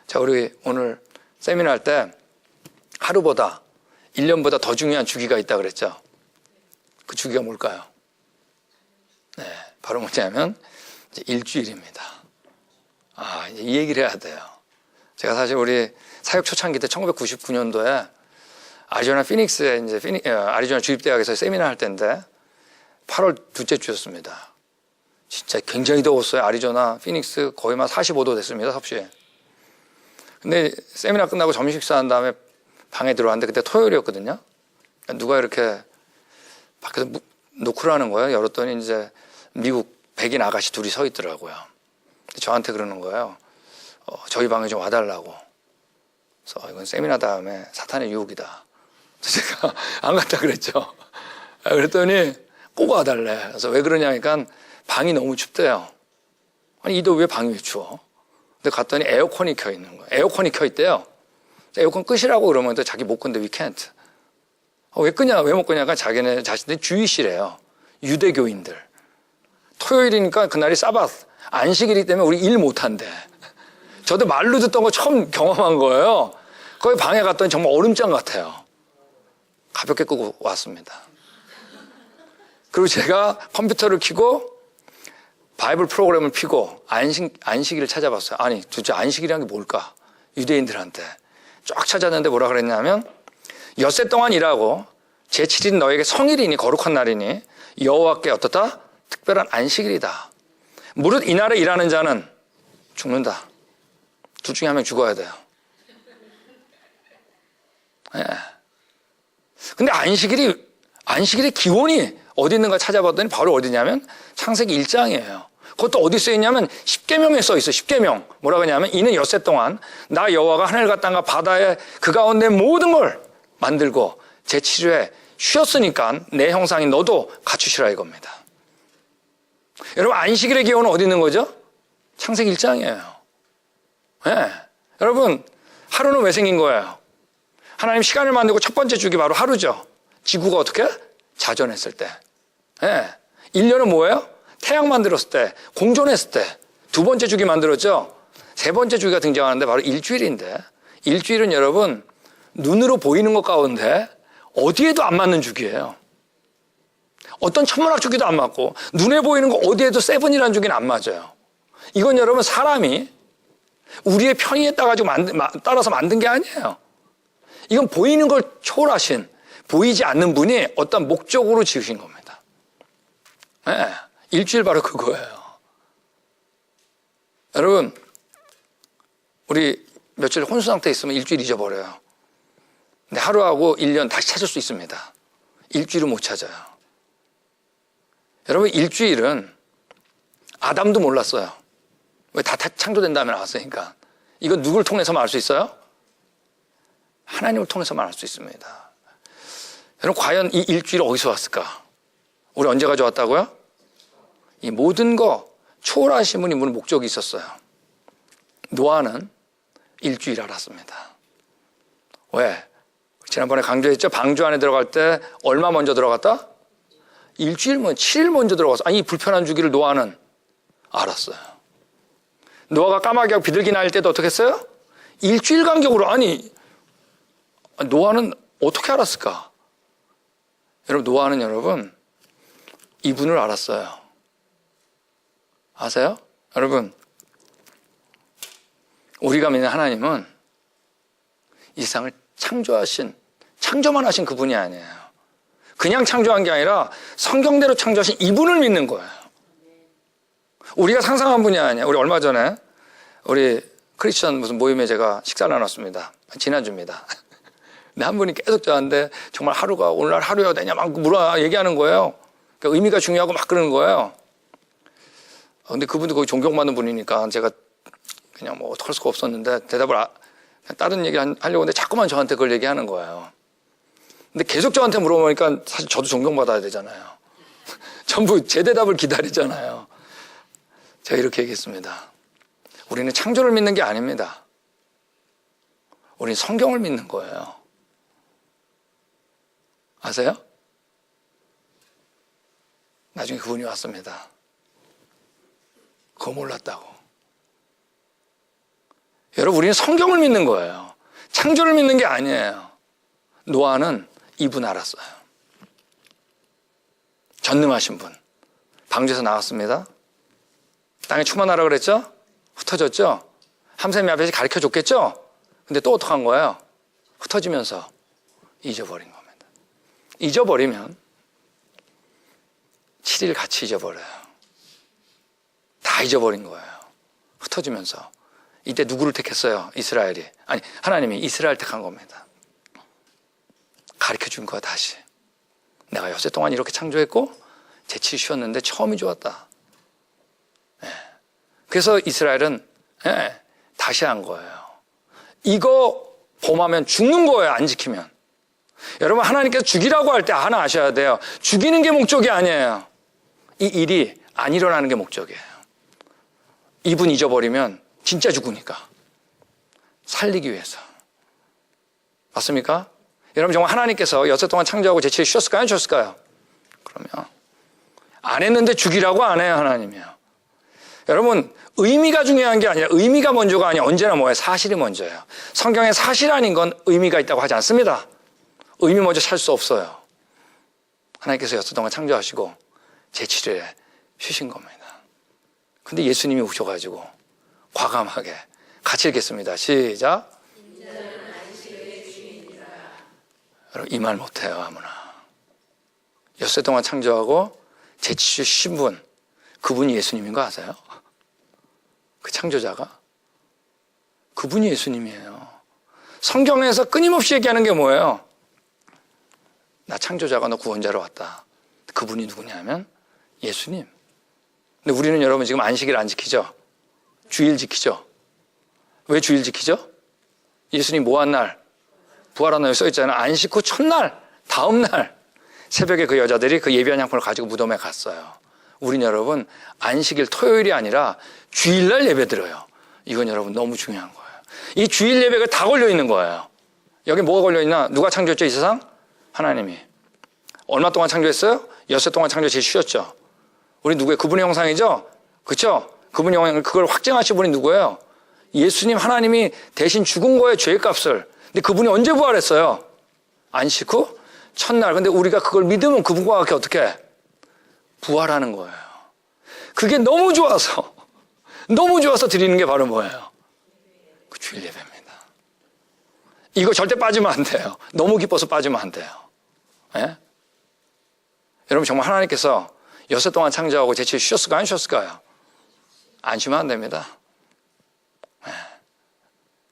[SPEAKER 1] 자, 우리 오늘 세미나 할 때 하루보다 1년보다 더 중요한 주기가 있다 그랬죠. 그 주기가 뭘까요? 네, 바로 뭐냐면 이제 일주일입니다. 이제 이 얘기를 해야 돼요. 제가 사실 우리 사역 초창기 때 1999년도에 아리조나 피닉스에 이제 아리조나 주립대학에서 세미나 할 때인데 8월 둘째 주였습니다. 진짜 굉장히 더웠어요. 아리조나 피닉스 거의 막 45도 됐습니다, 섭씨. 근데 세미나 끝나고 점심 식사한 다음에 방에 들어왔는데 그때 토요일이었거든요. 누가 이렇게 밖에서 노크를 거예요. 열었더니 이제 미국 백인 아가씨 둘이 서 있더라고요. 저한테 그러는 거예요. 저희 방에 좀 와달라고. 그래서 이건 세미나 다음에 사탄의 유혹이다. 제가 안 갔다 그랬죠. 그랬더니 꼭 와달래. 그래서 왜 그러냐니까 방이 너무 춥대요. 아니, 이 더위에 방이 왜 추워? 근데 갔더니 에어컨이 켜 있는 거예요. 에어컨이 켜 있대요. 에어컨 끄시라고 그러면 또 자기 못 끄는데 we can't. 왜 끄냐? 왜 못 끄냐가 자기네 자신들이 주의시래요. 유대교인들. 토요일이니까 그날이 사바스, 안식일이기 때문에 우리 일 못한대. 저도 말로 듣던 거 처음 경험한 거예요. 거기 방에 갔더니 정말 얼음장 같아요. 가볍게 끄고 왔습니다. 그리고 제가 컴퓨터를 켜고 바이블 프로그램을 켜고 안식일을 찾아봤어요. 아니, 도대체 안식일이란 게 뭘까? 유대인들한테 쫙 찾았는데 뭐라 그랬냐면 엿새 동안 일하고 제7일은 너에게 성일이니 거룩한 날이니 여호와께 어떻다? 특별한 안식일이다. 무릇 이날에 일하는 자는 죽는다. 둘 중에 한 명 죽어야 돼요. 네. 근데 안식일의 기원이 어디 있는가 찾아봤더니 바로 어디냐면 창세기 1장이에요. 그것도 어디 써 있냐면 10계명에 써 있어요. 10계명. 뭐라고 하냐면 이는 엿새 동안 나 여호와가 하늘과 땅과 바다에 그 가운데 모든 걸 만들고 제7일에 쉬었으니까 내 형상인 너도 갖추시라 이겁니다. 여러분, 안식일의 기원은 어디 있는 거죠? 창세기 1장이에요. 네. 여러분, 하루는 왜 생긴 거예요? 하나님 시간을 만들고 첫 번째 주기 바로 하루죠. 지구가 어떻게? 자전했을 때. 네. 1년은 뭐예요? 태양 만들었을 때, 공존했을 때. 두 번째 주기 만들었죠? 세 번째 주기가 등장하는데 바로 일주일인데, 일주일은 여러분 눈으로 보이는 것 가운데 어디에도 안 맞는 주기예요. 어떤 천문학 주기도 안 맞고 눈에 보이는 거 어디에도 세븐이라는 주기는 안 맞아요. 이건 여러분 사람이 우리의 편의에 따라서 만든 게 아니에요. 이건 보이는 걸 초월하신, 보이지 않는 분이 어떤 목적으로 지으신 겁니다. 네, 일주일 바로 그거예요. 여러분, 우리 며칠 혼수 상태에 있으면 일주일 잊어버려요. 근데 하루하고 1년 다시 찾을 수 있습니다. 일주일은 못 찾아요. 여러분, 일주일은 아담도 몰랐어요. 왜 다 창조된 다음에 나왔으니까. 이건 누굴 통해서만 알 수 있어요? 하나님을 통해서만 알 수 있습니다. 여러분, 과연 이 일주일이 어디서 왔을까? 우리 언제 가져왔다고요? 이 모든 거 초월하신 분이 무슨 목적이 있었어요. 노아는 일주일 알았습니다. 왜? 지난번에 강조했죠? 방주 안에 들어갈 때 얼마 먼저 들어갔다? 일주일 먼저, 7일 먼저 들어갔어. 아니, 이 불편한 주기를 노아는 알았어요. 노아가 까마귀하고 비둘기 날 때도 어떻게 했어요? 일주일 간격으로. 아니, 노아는 어떻게 알았을까? 여러분, 노아는 여러분, 이분을 알았어요. 아세요? 여러분, 우리가 믿는 하나님은 이 세상을 창조만 하신 그분이 아니에요. 그냥 창조한 게 아니라 성경대로 창조하신 이분을 믿는 거예요. 우리가 상상한 분이 아니에요. 우리 얼마 전에 우리 크리스천 무슨 모임에 제가 식사를 나눴습니다. 지난주입니다. 근데 한 분이 계속 저한테 정말 하루가 오늘날 하루여야 되냐 막 얘기하는 거예요. 그러니까 의미가 중요하고 막 그러는 거예요. 근데 그분도 거기 존경받는 분이니까 제가 그냥 뭐 어떡할 수가 없었는데 대답을 다른 얘기 하려고 했는데 자꾸만 저한테 그걸 얘기하는 거예요. 근데 계속 저한테 물어보니까 사실 저도 존경받아야 되잖아요. 전부 제 대답을 기다리잖아요. 제가 이렇게 얘기했습니다. 우리는 창조를 믿는 게 아닙니다. 우리는 성경을 믿는 거예요. 아세요? 나중에 그분이 왔습니다. 그거 몰랐다고. 여러분, 우리는 성경을 믿는 거예요. 창조를 믿는 게 아니에요. 노아는 이분 알았어요. 전능하신 분. 방주에서 나왔습니다. 땅에 충만하라 그랬죠? 흩어졌죠? 함샘이 앞에서 가르쳐 줬겠죠? 근데 또 어떡한 거예요? 흩어지면서 잊어버린 겁니다. 잊어버리면 7일 같이 잊어버려요. 다 잊어버린 거예요. 흩어지면서. 이때 누구를 택했어요? 이스라엘이. 아니, 하나님이 이스라엘 택한 겁니다. 가르쳐 준 거야, 다시. 내가 여세 동안 이렇게 창조했고 제7일 쉬었는데 처음이 좋았다. 네. 그래서 이스라엘은 다시 한 거예요. 이거 범하면 죽는 거예요, 안 지키면. 여러분, 하나님께서 죽이라고 할 때 하나 아셔야 돼요. 죽이는 게 목적이 아니에요. 이 일이 안 일어나는 게 목적이에요. 이분 잊어버리면 진짜 죽으니까. 살리기 위해서. 맞습니까? 여러분, 정말 하나님께서 여섯 동안 창조하고 제7일 쉬었을까요? 안 쉬었을까요? 그러면 안 했는데 죽이라고 안 해요, 하나님이요. 여러분, 의미가 중요한 게 아니라 의미가 먼저가 아니라 언제나 뭐예요? 사실이 먼저예요. 성경에 사실 아닌 건 의미가 있다고 하지 않습니다. 의미 먼저 찾을 수 없어요. 하나님께서 여섯 동안 창조하시고 제7일에 쉬신 겁니다. 근데 예수님이 오셔가지고 과감하게 같이 읽겠습니다. 시작. 여러분, 이 말 못해요, 아무나. 엿새 동안 창조하고 제7일 쉬신 분, 그분이 예수님인 거 아세요? 그 창조자가? 그분이 예수님이에요. 성경에서 끊임없이 얘기하는 게 뭐예요? 나 창조자가 너 구원자로 왔다. 그분이 누구냐면 예수님. 근데 우리는 여러분 지금 안식일 안 지키죠? 주일 지키죠? 왜 주일 지키죠? 예수님 뭐 한 날? 부활한 날 써있잖아요. 안식 후 첫날, 다음날 새벽에 그 여자들이 그 예비한 양품을 가지고 무덤에 갔어요. 우린 여러분 안식일 토요일이 아니라 주일날 예배드려요. 이건 여러분 너무 중요한 거예요. 이 주일 예배가 다 걸려있는 거예요. 여기 뭐가 걸려있나? 누가 창조했죠, 이 세상? 하나님이. 얼마 동안 창조했어요? 엿새 동안 창조 제일 쉬었죠. 우리 누구예요? 그분의 형상이죠? 그렇죠? 그분의 형상, 그걸 확증하신 분이 누구예요? 예수님 하나님이 대신 죽은 거예요. 죄의 값을. 근데 그분이 언제 부활했어요? 안식 후 첫날. 근데 우리가 그걸 믿으면 그분과 함께 어떻게 부활하는 거예요. 그게 너무 좋아서 드리는 게 바로 뭐예요? 그 주일 예배입니다. 이거 절대 빠지면 안 돼요. 너무 기뻐서 빠지면 안 돼요. 예? 여러분 정말 하나님께서 여섯 동안 창조하고 제칠 쉬었을까요? 안 쉬었을까요? 안 쉬면 안 됩니다. 예.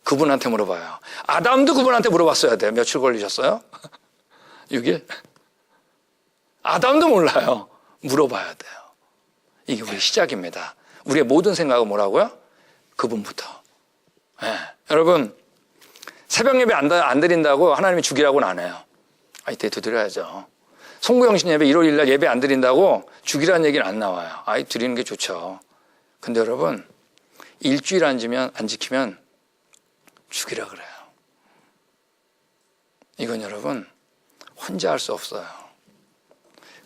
[SPEAKER 1] 그분한테 물어봐요. 아담도 그분한테 물어봤어야 돼요. 며칠 걸리셨어요? 6일? 아담도 몰라요. 물어봐야 돼요. 이게 우리 시작입니다. 우리의 모든 생각은 뭐라고요? 그분부터. 예. 여러분 새벽 예배 안 드린다고 하나님이 죽이라고는 안 해요. 이때 드려야죠. 송구영신 예배 1월 1일 날 예배 안 드린다고 죽이라는 얘기는 안 나와요. 드리는 게 좋죠. 근데 여러분 일주일 안 지키면 죽이라 그래요. 이건 여러분 혼자 할 수 없어요.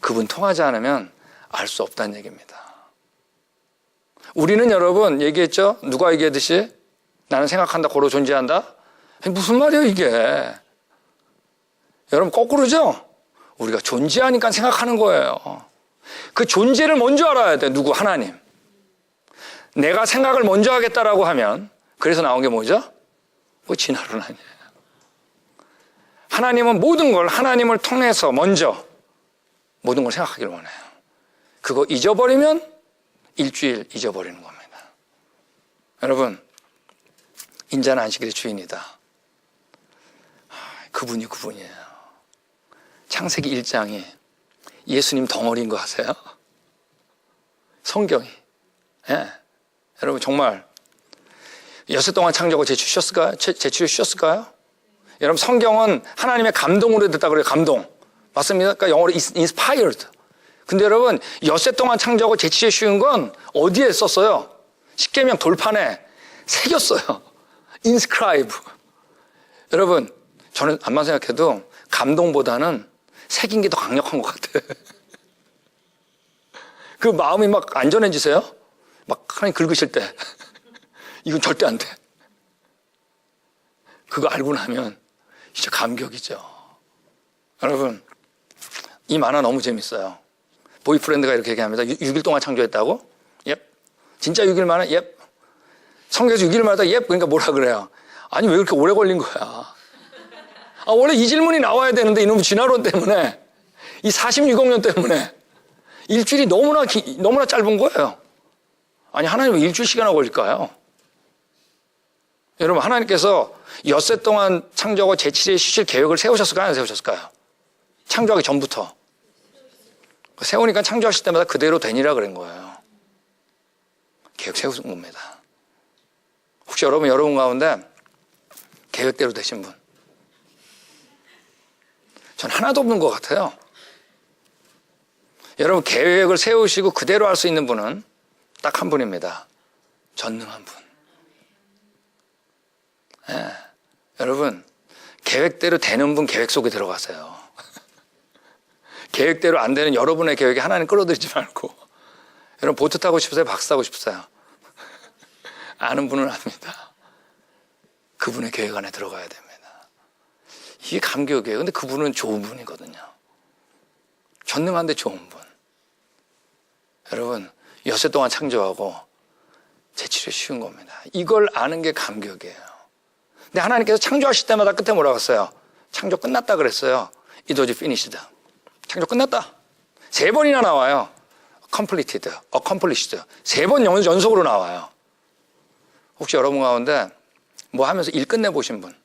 [SPEAKER 1] 그분 통하지 않으면 알 수 없다는 얘기입니다. 우리는 여러분 얘기했죠? 누가 얘기했듯이 나는 생각한다 고로 존재한다? 무슨 말이에요 이게? 여러분 거꾸로죠? 우리가 존재하니까 생각하는 거예요. 그 존재를 먼저 알아야 돼. 누구? 하나님. 내가 생각을 먼저 하겠다라고 하면 그래서 나온 게 뭐죠? 진화론 아니에요. 하나님은 모든 걸 하나님을 통해서 먼저 모든 걸 생각하기를 원해요. 그거 잊어버리면 일주일 잊어버리는 겁니다. 여러분 인자는 안식일의 주인이다. 그분이 그분이에요. 창세기 1장이 예수님 덩어리인 거 아세요? 성경이. 예. 여러분 정말 여섯 동안 창조하고 제치를 쉬었을까요? 여러분 성경은 하나님의 감동으로 됐다 그래요. 감동. 맞습니까? 그러니까 영어로 inspired. 근데 여러분 엿새 동안 창조하고 제치에 쉬운 건 어디에 썼어요? 십계명 돌판에 새겼어요. inscribe. 여러분 저는 암만 생각해도 감동보다는 새긴 게 더 강력한 것 같아요. 그 마음이 막 안전해지세요? 막 하나님 긁으실 때 이건 절대 안 돼. 그거 알고 나면 진짜 감격이죠. 여러분 이 만화 너무 재밌어요. 보이프렌드가 이렇게 얘기합니다. 6일 동안 창조했다고? 예. 진짜 6일 만에? 예. 성경에서 6일 만에 예. 그러니까 뭐라 그래요? 아니 왜 그렇게 오래 걸린 거야? 원래 이 질문이 나와야 되는데 이놈의 진화론 때문에 이 46억 년 때문에 일주일이 너무나 짧은 거예요. 아니 하나님 왜 일주일 시간이나 걸릴까요? 여러분 하나님께서 엿새 동안 창조하고 제7일에 쉬실 계획을 세우셨을까요? 안 세우셨을까요? 창조하기 전부터. 세우니까 창조하실 때마다 그대로 되니라 그런 거예요. 계획 세우신 겁니다. 혹시 여러분 가운데 계획대로 되신 분? 전 하나도 없는 것 같아요. 여러분 계획을 세우시고 그대로 할 수 있는 분은 딱 한 분입니다. 전능한 분. 네. 여러분 계획대로 되는 분 계획 속에 들어가세요. 계획대로 안 되는 여러분의 계획에 하나님 끌어들이지 말고. 여러분 보트 타고 싶으세요? 박스 타고 싶으세요? 아는 분은 압니다. 그분의 계획 안에 들어가야 됩니다. 이게 감격이에요. 근데 그분은 좋은 분이거든요. 전능한데 좋은 분. 여러분 엿새 동안 창조하고 제치를 쉬운 겁니다. 이걸 아는 게 감격이에요. 근데 하나님께서 창조하실 때마다 끝에 뭐라고 했어요? 창조 끝났다 그랬어요. It was finished. 창조 끝났다. 3번이나 나와요. completed, accomplished. 3번 연속으로 나와요. 혹시 여러분 가운데 뭐 하면서 일 끝내보신 분?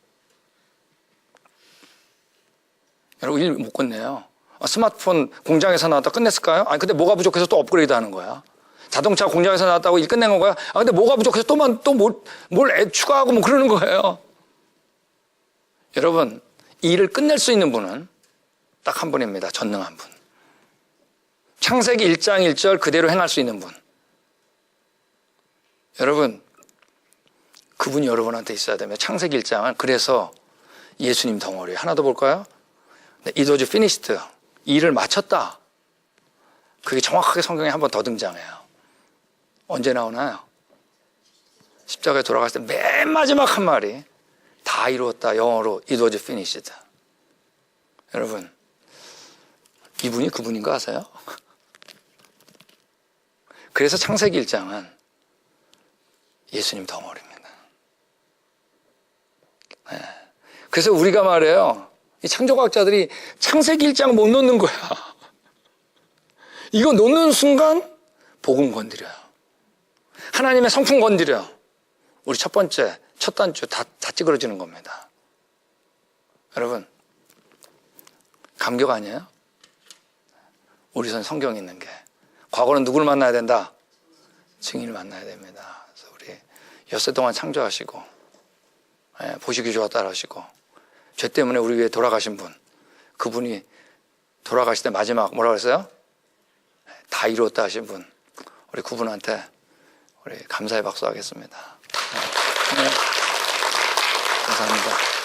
[SPEAKER 1] 여러분 일 못 끝내요. 스마트폰 공장에서 나왔다 끝냈을까요? 아니 근데 뭐가 부족해서 또 업그레이드 하는 거야. 자동차 공장에서 나왔다고 일 끝낸 건가요? 근데 뭐가 부족해서 또 뭘 추가하고 뭐 그러는 거예요. 여러분 이 일을 끝낼 수 있는 분은 딱 한 분입니다. 전능한 분. 창세기 1장 1절 그대로 행할 수 있는 분. 여러분 그분이 여러분한테 있어야 됩니다. 창세기 1장은 그래서 예수님 덩어리 하나 더 볼까요? It was finished. 이 일을 마쳤다. 그게 정확하게 성경에 한 번 더 등장해요. 언제 나오나요? 십자가에 돌아갔을 때 맨 마지막 한 말이 다 이루었다. 영어로 It was finished. 여러분, 이분이 그분인 거 아세요? 그래서 창세기 1장은 예수님 덩어리입니다. 네. 그래서 우리가 말해요. 이 창조과학자들이 창세기 1장 못 놓는 거야. 이거 놓는 순간 복음 건드려요. 하나님의 성품 건드려. 우리 첫 번째, 첫 단추 다 찌그러지는 겁니다. 여러분, 감격 아니에요? 우리 손 성경이 있는 게. 과거는 누구를 만나야 된다? 증인을 만나야 됩니다. 그래서 우리 엿새 동안 창조하시고, 보시기 좋았다 하시고, 죄 때문에 우리 위해 돌아가신 분, 그분이 돌아가실 때 마지막 뭐라고 했어요? 다 이루었다 하신 분, 우리 그분한테 우리 감사의 박수 하겠습니다. 네. 감사합니다.